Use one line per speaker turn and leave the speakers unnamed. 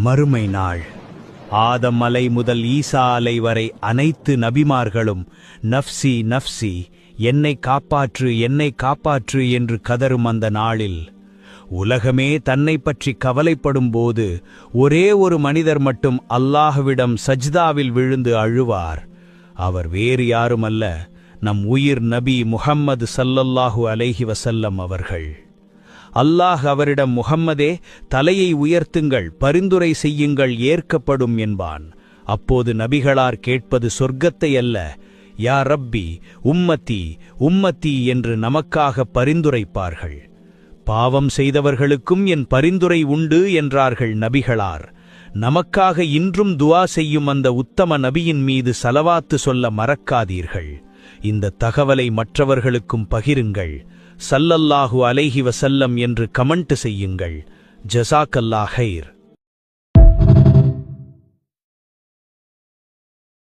மறுமை நாள். ஆதம் அலை முதல் ஈசா அலை வரை அனைத்து நபிமார்களும் நஃப்சி நஃப்சி, என்னை காப்பாற்று என்னை காப்பாற்று என்று கதரும் அந்த நாளில் உலகமே தன்னை பற்றி கவலைப்படும்போது ஒரே ஒரு மனிதர் மட்டும் அல்லாஹ்விடம் சஜ்தாவில் விழுந்து அழுவார். அவர் வேறு யாருமல்ல, நம் உயிர் நபி முஹம்மது ஸல்லல்லாஹு அலைஹி வஸல்லம் அவர்கள். அல்லாஹ் அவரிடம், முஹம்மதே, தலையை உயர்த்துங்கள், பரிந்துரை செய்யுங்கள், ஏற்கப்படும் என்பான். அப்போது நபிகளார் கேட்பது சொர்க்கத்தை அல்ல, யா ரப்பி உம்மத்தி உம்மத்தி என்று நமக்காக பரிந்துரைப்பார்கள். பாவம் செய்தவர்களுக்கும் என் பரிந்துரை உண்டு என்றார்கள் நபிகளார். நமக்காக இன்றும் துஆ செய்யும் அந்த உத்தம நபியின் மீது ஸலவாத்து சொல்ல மறக்காதீர்கள். இந்த தகவலை மற்றவர்களுக்கும் பகிருங்கள். ஸல்லல்லாஹு அலைஹி வஸல்லம் என்று கமெண்ட் செய்யுங்கள். ஜஸாக்கல்லாஹ் ஹைர்.